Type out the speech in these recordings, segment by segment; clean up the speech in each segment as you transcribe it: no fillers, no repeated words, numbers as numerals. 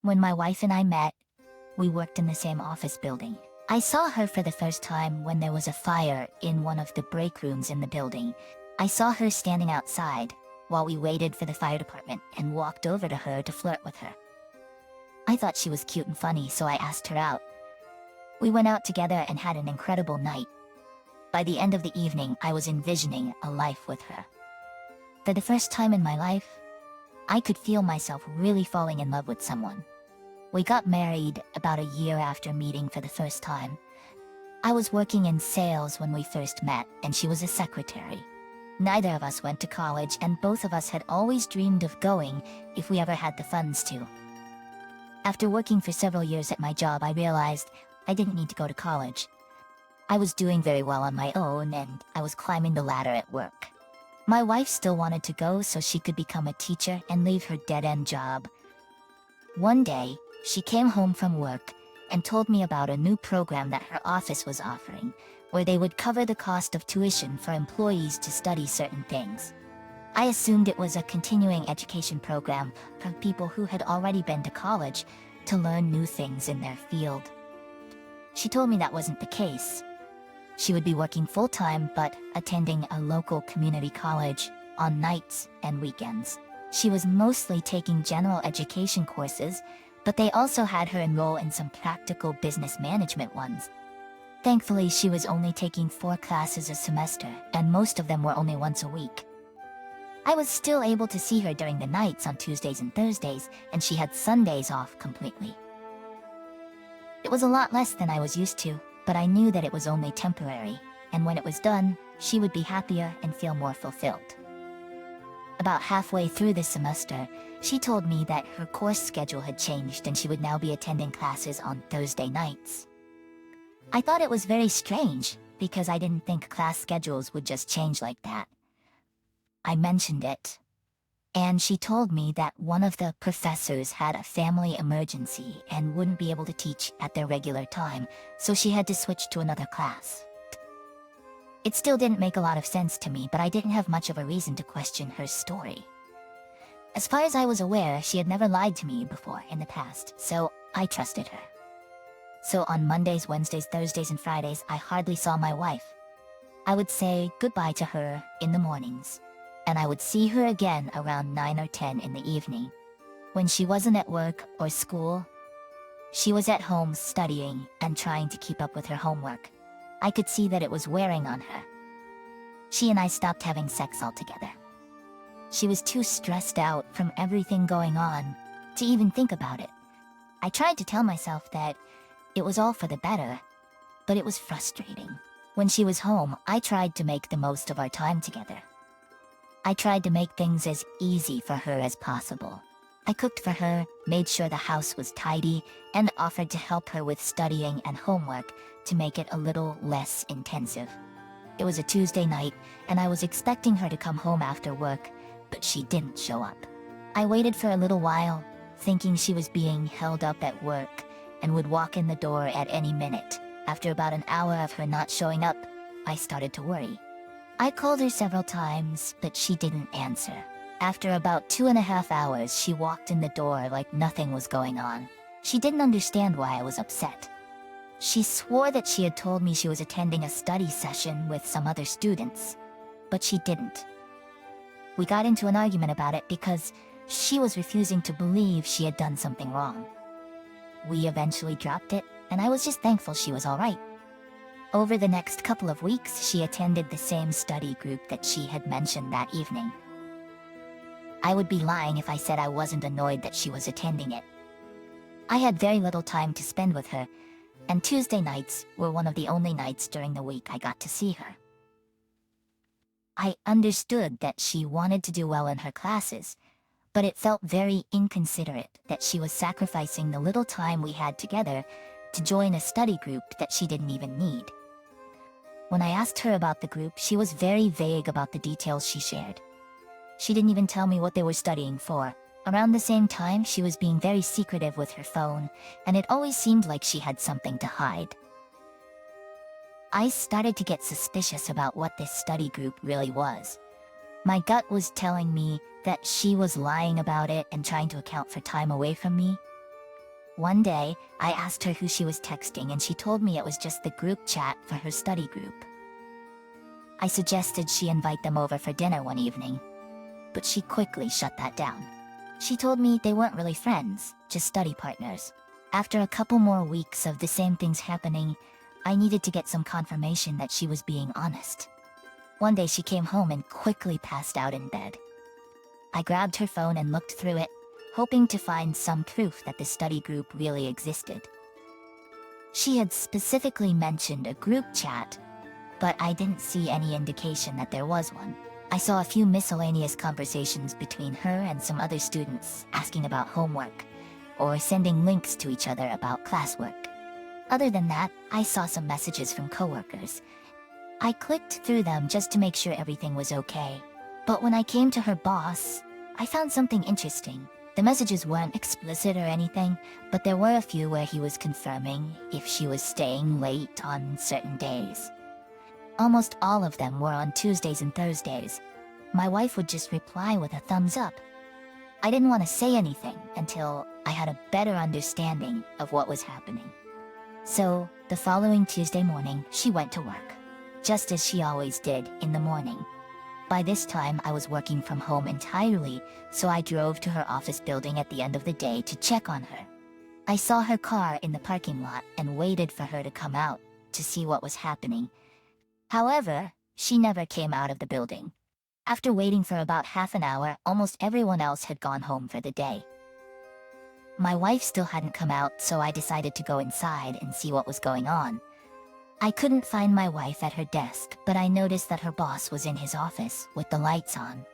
When my wife and I met, we worked in the same office building. I saw her for the first time when there was a fire in one of the break rooms in the building. I saw her standing outside while we waited for the fire department and walked over to her to flirt with her. I thought she was cute and funny, so I asked her out. We went out together and had an incredible night. By the end of the evening, I was envisioning a life with her. For the first time in my life, I could feel myself really falling in love with someone. We got married about a year after meeting for the first time. I was working in sales when we first met, and she was a secretary. Neither of us went to college, and both of us had always dreamed of going if we ever had the funds to. After working for several years at my job, I realized I didn't need to go to college. I was doing very well on my own, and I was climbing the ladder at work. My wife still wanted to go so she could become a teacher and leave her dead-end job. One day, she came home from work and told me about a new program that her office was offering, where they would cover the cost of tuition for employees to study certain things. I assumed it was a continuing education program for people who had already been to college to learn new things in their field. She told me that wasn't the case. She would be working full-time but attending a local community college on nights and weekends. She was mostly taking general education courses, but they also had her enroll in some practical business management ones. Thankfully, she was only taking 4 classes a semester, and most of them were only once a week. I was still able to see her during the nights on Tuesdays and Thursdays, and she had Sundays off completely. It was a lot less than I was used to, but I knew that it was only temporary, and when it was done, she would be happier and feel more fulfilled. About halfway through the semester, she told me that her course schedule had changed and she would now be attending classes on Thursday nights. I thought it was very strange, because I didn't think class schedules would just change like that. I mentioned it, and she told me that one of the professors had a family emergency and wouldn't be able to teach at their regular time, so she had to switch to another class. It still didn't make a lot of sense to me, but I didn't have much of a reason to question her story. As far as I was aware, she had never lied to me before in the past, so I trusted her. So on Mondays, Wednesdays, Thursdays, and Fridays, I hardly saw my wife. I would say goodbye to her in the mornings, and I would see her again around 9 or 10 in the evening. When she wasn't at work or school, she was at home studying and trying to keep up with her homework. I could see that it was wearing on her. She and I stopped having sex altogether. She was too stressed out from everything going on to even think about it. I tried to tell myself that it was all for the better, but it was frustrating. When she was home, I tried to make the most of our time together. I tried to make things as easy for her as possible. I cooked for her, made sure the house was tidy, and offered to help her with studying and homework to make it a little less intensive. It was a Tuesday night, and I was expecting her to come home after work, but she didn't show up. I waited for a little while, thinking she was being held up at work, and would walk in the door at any minute. After about an hour of her not showing up, I started to worry. I called her several times, but she didn't answer. After about 2.5 hours, she walked in the door like nothing was going on. She didn't understand why I was upset. She swore that she had told me she was attending a study session with some other students, but she didn't. We got into an argument about it because she was refusing to believe she had done something wrong. We eventually dropped it, and I was just thankful she was all right. Over the next couple of weeks, she attended the same study group that she had mentioned that evening. I would be lying if I said I wasn't annoyed that she was attending it. I had very little time to spend with her, and Tuesday nights were one of the only nights during the week I got to see her. I understood that she wanted to do well in her classes, but it felt very inconsiderate that she was sacrificing the little time we had together to join a study group that she didn't even need. When I asked her about the group, she was very vague about the details she shared. She didn't even tell me what they were studying for. Around the same time, she was being very secretive with her phone, and it always seemed like she had something to hide. I started to get suspicious about what this study group really was. My gut was telling me that she was lying about it and trying to account for time away from me. One day, I asked her who she was texting and she told me it was just the group chat for her study group. I suggested she invite them over for dinner one evening, but she quickly shut that down. She told me they weren't really friends, just study partners. After a couple more weeks of the same things happening, I needed to get some confirmation that she was being honest. One day she came home and quickly passed out in bed. I grabbed her phone and looked through it, hoping to find some proof that the study group really existed. She had specifically mentioned a group chat, but I didn't see any indication that there was one. I saw a few miscellaneous conversations between her and some other students asking about homework, or sending links to each other about classwork. Other than that, I saw some messages from coworkers. I clicked through them just to make sure everything was okay. But when I came to her boss, I found something interesting. The messages weren't explicit or anything, but there were a few where he was confirming if she was staying late on certain days. Almost all of them were on Tuesdays and Thursdays. My wife would just reply with a thumbs up. I didn't want to say anything until I had a better understanding of what was happening. So, the following Tuesday morning, she went to work, just as she always did in the morning. By this time, I was working from home entirely, so I drove to her office building at the end of the day to check on her. I saw her car in the parking lot and waited for her to come out to see what was happening. However, she never came out of the building. After waiting for about half an hour, almost everyone else had gone home for the day. My wife still hadn't come out, so I decided to go inside and see what was going on. I couldn't find my wife at her desk, but I noticed that her boss was in his office with the lights on.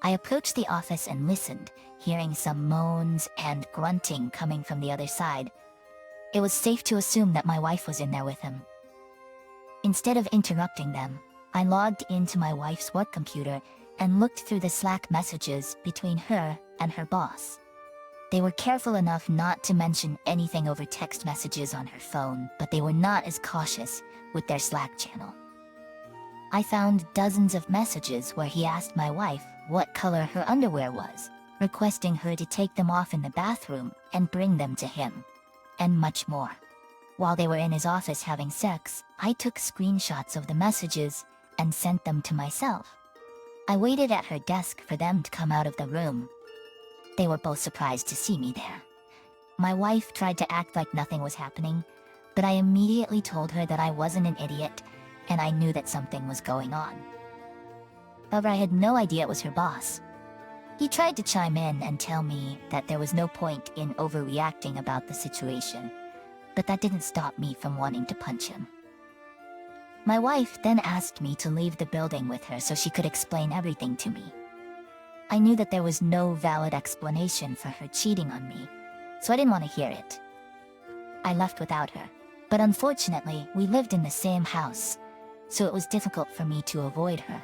I approached the office and listened, hearing some moans and grunting coming from the other side. It was safe to assume that my wife was in there with him. Instead of interrupting them, I logged into my wife's work computer and looked through the Slack messages between her and her boss. They were careful enough not to mention anything over text messages on her phone, but they were not as cautious with their Slack channel. I found dozens of messages where he asked my wife what color her underwear was, requesting her to take them off in the bathroom and bring them to him, and much more. While they were in his office having sex, I took screenshots of the messages and sent them to myself. I waited at her desk for them to come out of the room. They were both surprised to see me there. My wife tried to act like nothing was happening, but I immediately told her that I wasn't an idiot and I knew that something was going on. However, I had no idea it was her boss. He tried to chime in and tell me that there was no point in overreacting about the situation, but that didn't stop me from wanting to punch him. My wife then asked me to leave the building with her so she could explain everything to me. I knew that there was no valid explanation for her cheating on me, so I didn't want to hear it. I left without her, but unfortunately, we lived in the same house, so it was difficult for me to avoid her.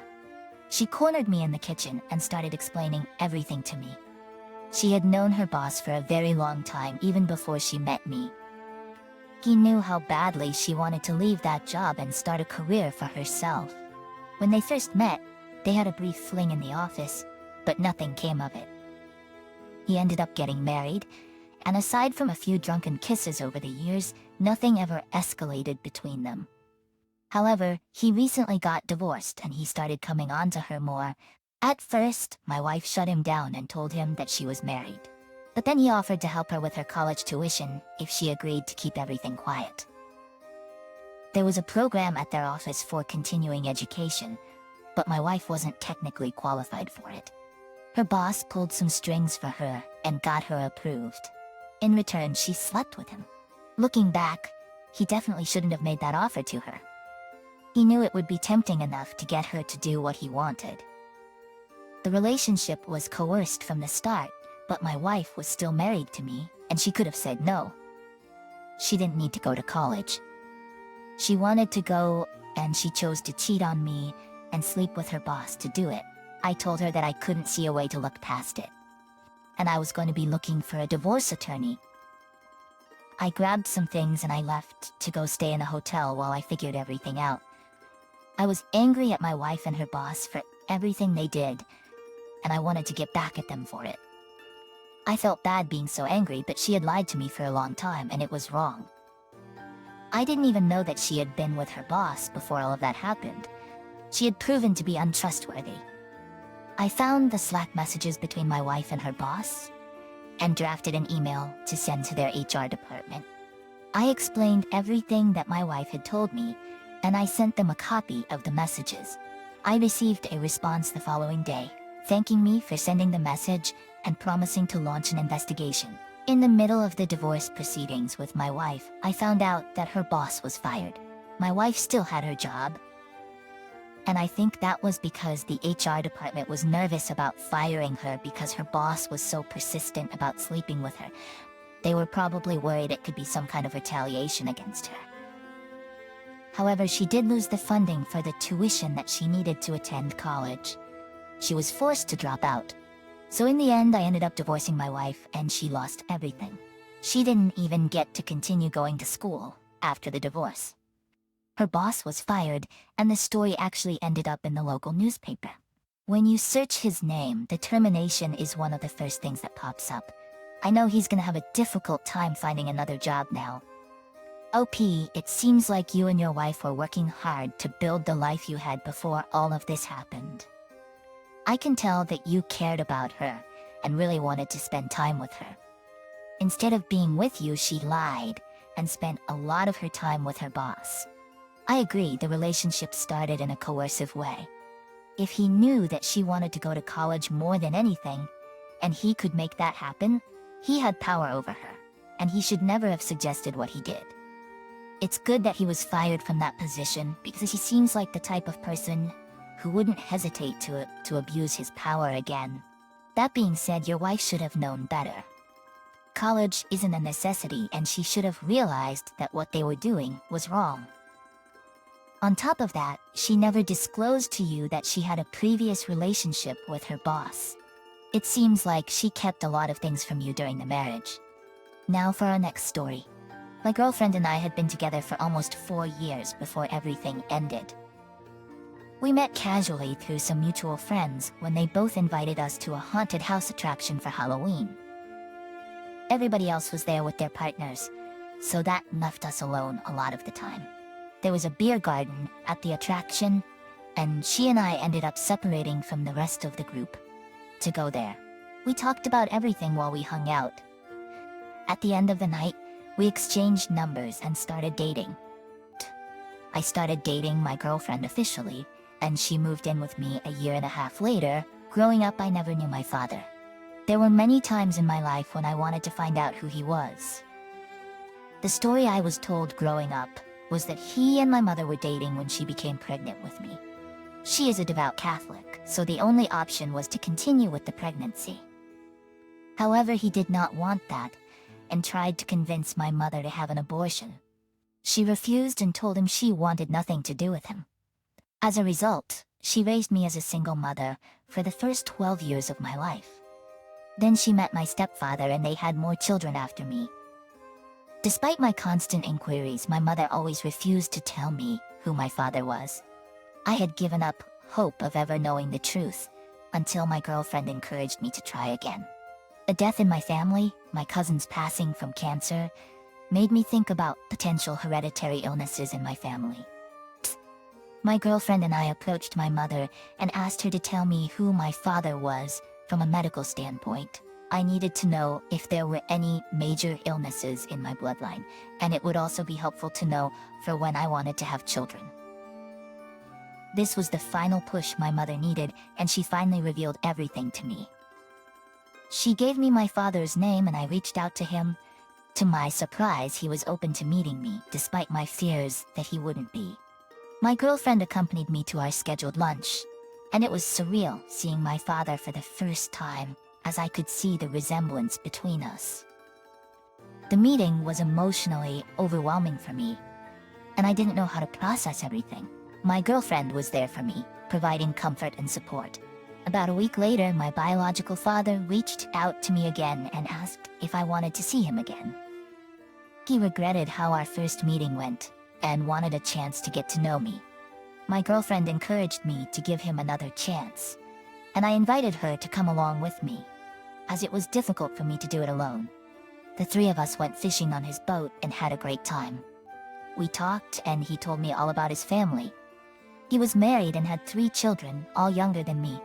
She cornered me in the kitchen and started explaining everything to me. She had known her boss for a very long time, even before she met me. He knew how badly she wanted to leave that job and start a career for herself. When they first met, they had a brief fling in the office, but nothing came of it. He ended up getting married, and aside from a few drunken kisses over the years, nothing ever escalated between them. However, he recently got divorced and he started coming on to her more. At first, my wife shut him down and told him that she was married. But then he offered to help her with her college tuition if she agreed to keep everything quiet. There was a program at their office for continuing education, but my wife wasn't technically qualified for it. Her boss pulled some strings for her and got her approved. In return, she slept with him. Looking back, he definitely shouldn't have made that offer to her. He knew it would be tempting enough to get her to do what he wanted. The relationship was coerced from the start, but my wife was still married to me, and she could have said no. She didn't need to go to college. She wanted to go, and she chose to cheat on me and sleep with her boss to do it. I told her that I couldn't see a way to look past it, and I was going to be looking for a divorce attorney. I grabbed some things and I left to go stay in a hotel while I figured everything out. I was angry at my wife and her boss for everything they did, and I wanted to get back at them for it. I felt bad being so angry, but she had lied to me for a long time and it was wrong. I didn't even know that she had been with her boss before all of that happened. She had proven to be untrustworthy. I found the Slack messages between my wife and her boss and drafted an email to send to their HR department. I explained everything that my wife had told me, and I sent them a copy of the messages. I received a response the following day, thanking me for sending the message and promising to launch an investigation. In the middle of the divorce proceedings with my wife, I found out that her boss was fired. My wife still had her job, and I think that was because the HR department was nervous about firing her because her boss was so persistent about sleeping with her. They were probably worried it could be some kind of retaliation against her. However, she did lose the funding for the tuition that she needed to attend college. She was forced to drop out. So in the end, I ended up divorcing my wife and she lost everything. She didn't even get to continue going to school after the divorce. Her boss was fired, and the story actually ended up in the local newspaper. When you search his name, the termination is one of the first things that pops up. I know he's gonna have a difficult time finding another job now. OP, it seems like you and your wife were working hard to build the life you had before all of this happened. I can tell that you cared about her and really wanted to spend time with her. Instead of being with you, she lied and spent a lot of her time with her boss. I agree, the relationship started in a coercive way. If he knew that she wanted to go to college more than anything, and he could make that happen, he had power over her, and he should never have suggested what he did. It's good that he was fired from that position because he seems like the type of person who wouldn't hesitate to abuse his power again. That being said, your wife should have known better. College isn't a necessity, and she should have realized that what they were doing was wrong. On top of that, she never disclosed to you that she had a previous relationship with her boss. It seems like she kept a lot of things from you during the marriage. Now for our next story. My girlfriend and I had been together for almost 4 years before everything ended. We met casually through some mutual friends when they both invited us to a haunted house attraction for Halloween. Everybody else was there with their partners, so that left us alone a lot of the time. There was a beer garden at the attraction, and she and I ended up separating from the rest of the group to go there. We talked about everything while we hung out. At the end of the night, we exchanged numbers and started dating. I started dating my girlfriend officially, and she moved in with me a year and a half later. Growing up, I never knew my father. There were many times in my life when I wanted to find out who he was. The story I was told growing up was that he and my mother were dating when she became pregnant with me. She is a devout Catholic, so the only option was to continue with the pregnancy. However, he did not want that, and tried to convince my mother to have an abortion. She refused and told him she wanted nothing to do with him. As a result, she raised me as a single mother for the first 12 years of my life. Then she met my stepfather and they had more children after me. Despite my constant inquiries, my mother always refused to tell me who my father was. I had given up hope of ever knowing the truth until my girlfriend encouraged me to try again. A death in my family, my cousin's passing from cancer, made me think about potential hereditary illnesses in my family. My girlfriend and I approached my mother and asked her to tell me who my father was from a medical standpoint. I needed to know if there were any major illnesses in my bloodline, and it would also be helpful to know for when I wanted to have children. This was the final push my mother needed, and she finally revealed everything to me. She gave me my father's name and I reached out to him. To my surprise, he was open to meeting me, despite my fears that he wouldn't be. My girlfriend accompanied me to our scheduled lunch, and it was surreal seeing my father for the first time, as I could see the resemblance between us. The meeting was emotionally overwhelming for me, and I didn't know how to process everything. My girlfriend was there for me, providing comfort and support. About a week later, my biological father reached out to me again and asked if I wanted to see him again. He regretted how our first meeting went and wanted a chance to get to know me. My girlfriend encouraged me to give him another chance, and I invited her to come along with me. as it was difficult for me to do it alone. The three of us went fishing on his boat and had a great time. We talked and he told me all about his family. He was married and had 3 children, all younger than me.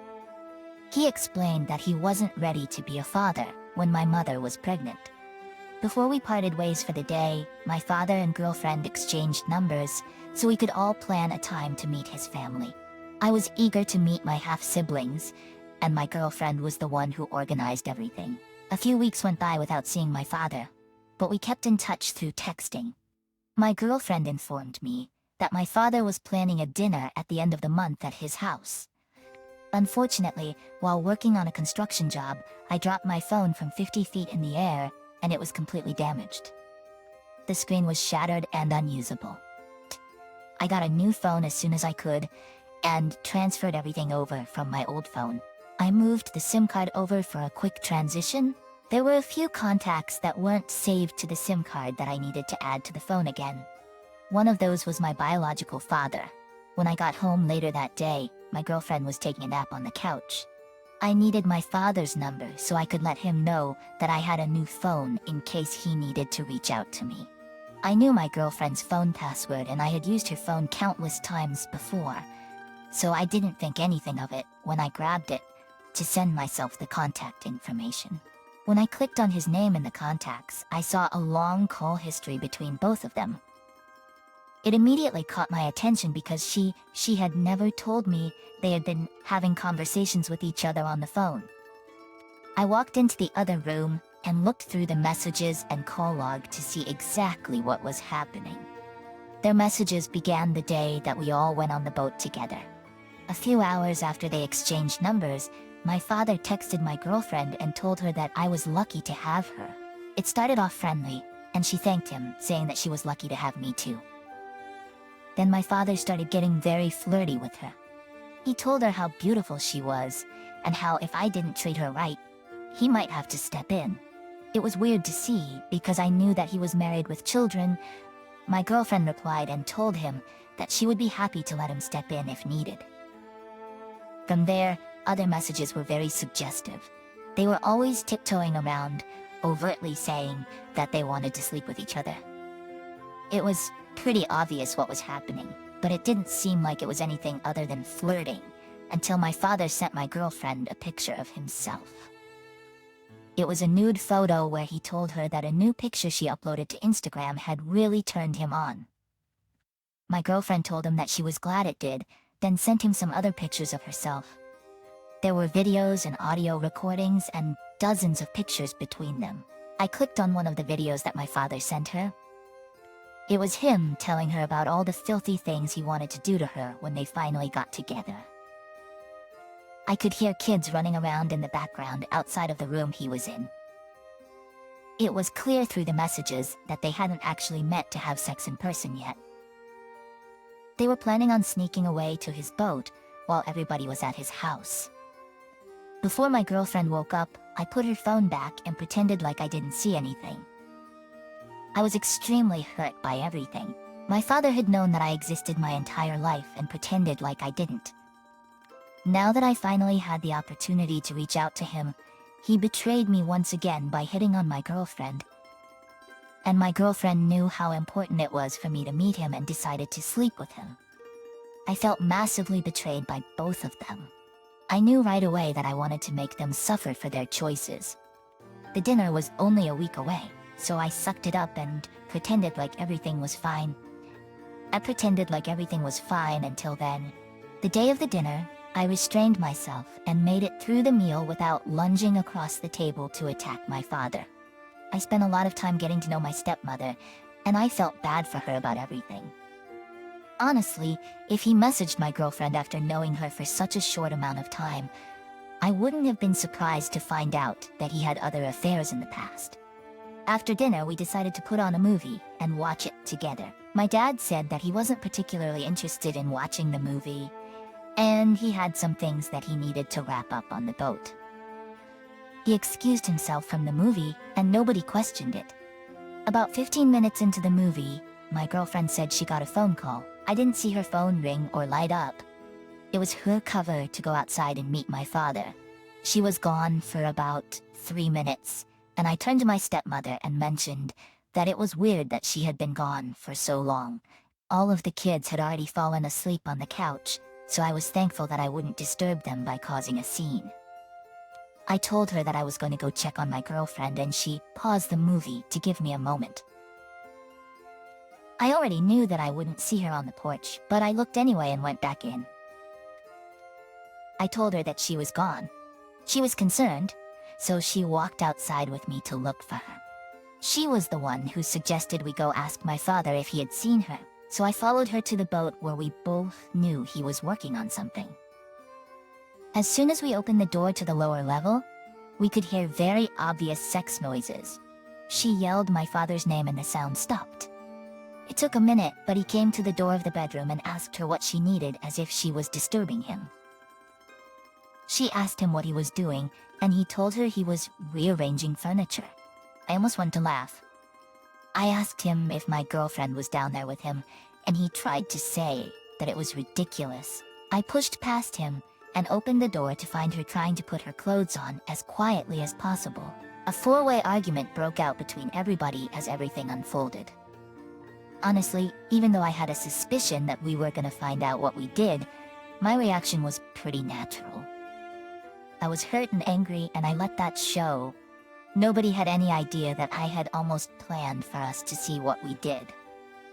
He explained that he wasn't ready to be a father when my mother was pregnant. Before we parted ways for the day, my father and girlfriend exchanged numbers so we could all plan a time to meet his family. I was eager to meet my half-siblings, and my girlfriend was the one who organized everything. A few weeks went by without seeing my father, but we kept in touch through texting. My girlfriend informed me that my father was planning a dinner at the end of the month at his house. Unfortunately, while working on a construction job, I dropped my phone from 50 feet in the air, and it was completely damaged. The screen was shattered and unusable. I got a new phone as soon as I could, and transferred everything over from my old phone. I moved the SIM card over for a quick transition. There were a few contacts that weren't saved to the SIM card that I needed to add to the phone again. One of those was my biological father. When I got home later that day, my girlfriend was taking a nap on the couch. I needed my father's number so I could let him know that I had a new phone in case he needed to reach out to me. I knew my girlfriend's phone password and I had used her phone countless times before, so I didn't think anything of it when I grabbed it to send myself the contact information. When I clicked on his name in the contacts, I saw a long call history between both of them. It immediately caught my attention because she had never told me they had been having conversations with each other on the phone. I walked into the other room and looked through the messages and call log to see exactly what was happening. Their messages began the day that we all went on the boat together. A few hours after they exchanged numbers, my father texted my girlfriend and told her that I was lucky to have her. It started off friendly, and she thanked him, saying that she was lucky to have me too. Then my father started getting very flirty with her. He told her how beautiful she was, and how if I didn't treat her right, he might have to step in. It was weird to see, because I knew that he was married with children. My girlfriend replied and told him that she would be happy to let him step in if needed. From there, other messages were very suggestive. They were always tiptoeing around, overtly saying that they wanted to sleep with each other. It was pretty obvious what was happening, but it didn't seem like it was anything other than flirting, until my father sent my girlfriend a picture of himself. It was a nude photo where he told her that a new picture she uploaded to Instagram had really turned him on. My girlfriend told him that she was glad it did, then sent him some other pictures of herself. There were videos and audio recordings and dozens of pictures between them. I clicked on one of the videos that my father sent her. It was him telling her about all the filthy things he wanted to do to her when they finally got together. I could hear kids running around in the background outside of the room he was in. It was clear through the messages that they hadn't actually met to have sex in person yet. They were planning on sneaking away to his boat while everybody was at his house. Before my girlfriend woke up, I put her phone back and pretended like I didn't see anything. I was extremely hurt by everything. My father had known that I existed my entire life and pretended like I didn't. Now that I finally had the opportunity to reach out to him, he betrayed me once again by hitting on my girlfriend. And my girlfriend knew how important it was for me to meet him and decided to sleep with him. I felt massively betrayed by both of them. I knew right away that I wanted to make them suffer for their choices. The dinner was only a week away, so I sucked it up and pretended like everything was fine. I pretended like everything was fine until then. The day of the dinner, I restrained myself and made it through the meal without lunging across the table to attack my father. I spent a lot of time getting to know my stepmother, and I felt bad for her about everything. Honestly, if he messaged my girlfriend after knowing her for such a short amount of time, I wouldn't have been surprised to find out that he had other affairs in the past. After dinner, we decided to put on a movie and watch it together. My dad said that he wasn't particularly interested in watching the movie, and he had some things that he needed to wrap up on the boat. He excused himself from the movie, and nobody questioned it. About 15 minutes into the movie, my girlfriend said she got a phone call. I didn't see her phone ring or light up. It was her cover to go outside and meet my father. She was gone for about 3 minutes, and I turned to my stepmother and mentioned that it was weird that she had been gone for so long. All of the kids had already fallen asleep on the couch, so I was thankful that I wouldn't disturb them by causing a scene. I told her that I was going to go check on my girlfriend, and she paused the movie to give me a moment. I already knew that I wouldn't see her on the porch, but I looked anyway and went back in. I told her that she was gone. She was concerned, so she walked outside with me to look for her. She was the one who suggested we go ask my father if he had seen her, so I followed her to the boat where we both knew he was working on something. As soon as we opened the door to the lower level, we could hear very obvious sex noises. She yelled my father's name and the sound stopped. It took a minute, but he came to the door of the bedroom and asked her what she needed, as if she was disturbing him. She asked him what he was doing, and he told her he was rearranging furniture. I almost wanted to laugh. I asked him if my girlfriend was down there with him, and he tried to say that it was ridiculous. I pushed past him and opened the door to find her trying to put her clothes on as quietly as possible. A four-way argument broke out between everybody as everything unfolded. Honestly, even though I had a suspicion that we were gonna find out what we did, my reaction was pretty natural. I was hurt and angry, and I let that show. Nobody had any idea that I had almost planned for us to see what we did.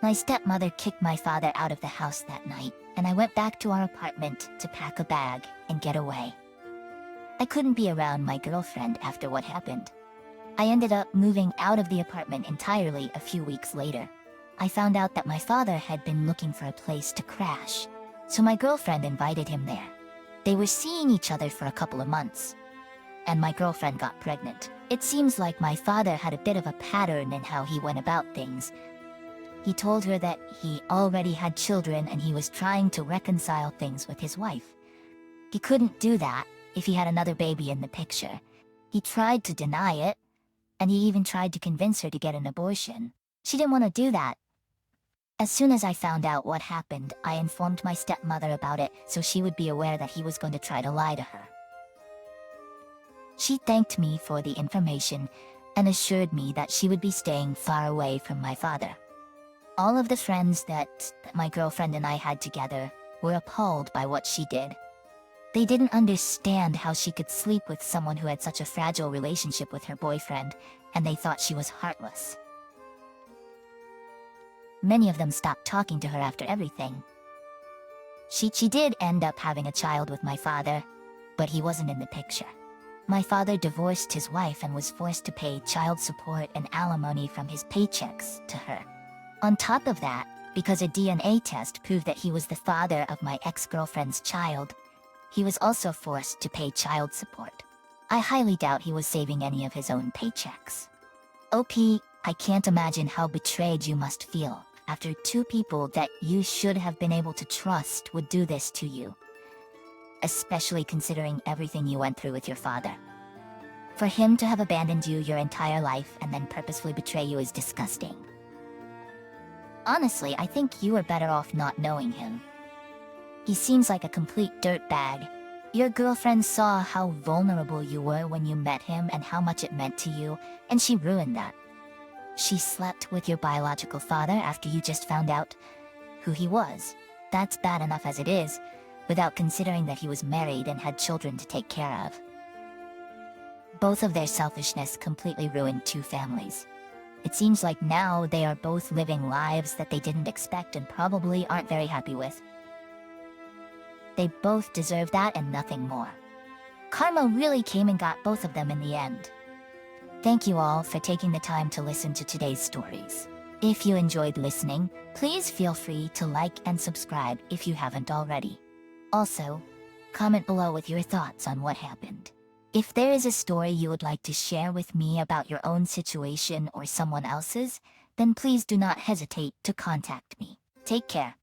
My stepmother kicked my father out of the house that night, and I went back to our apartment to pack a bag and get away. I couldn't be around my girlfriend after what happened. I ended up moving out of the apartment entirely a few weeks later. I found out that my father had been looking for a place to crash, so my girlfriend invited him there. They were seeing each other for a couple of months, and my girlfriend got pregnant. It seems like my father had a bit of a pattern in how he went about things. He told her that he already had children and he was trying to reconcile things with his wife. He couldn't do that if he had another baby in the picture. He tried to deny it, and he even tried to convince her to get an abortion. She didn't want to do that. As soon as I found out what happened, I informed my stepmother about it so she would be aware that he was going to try to lie to her. She thanked me for the information and assured me that she would be staying far away from my father. All of the friends that my girlfriend and I had together were appalled by what she did. They didn't understand how she could sleep with someone who had such a fragile relationship with her boyfriend, and they thought she was heartless. Many of them stopped talking to her after everything. She did end up having a child with my father, but he wasn't in the picture. My father divorced his wife and was forced to pay child support and alimony from his paychecks to her. On top of that, because a DNA test proved that he was the father of my ex-girlfriend's child, he was also forced to pay child support. I highly doubt he was saving any of his own paychecks. OP, I can't imagine how betrayed you must feel after two people that you should have been able to trust would do this to you, especially considering everything you went through with your father. For him to have abandoned you your entire life and then purposefully betray you is disgusting. Honestly, I think you were better off not knowing him. He seems like a complete dirtbag. Your girlfriend saw how vulnerable you were when you met him and how much it meant to you, and she ruined that. She slept with your biological father after you just found out who he was. That's bad enough as it is, without considering that he was married and had children to take care of. Both of their selfishness completely ruined two families. It seems like now they are both living lives that they didn't expect and probably aren't very happy with. They both deserve that and nothing more. Karma really came and got both of them in the end. Thank you all for taking the time to listen to today's stories. If you enjoyed listening, please feel free to like and subscribe if you haven't already. Also, comment below with your thoughts on what happened. If there is a story you would like to share with me about your own situation or someone else's, then please do not hesitate to contact me. Take care.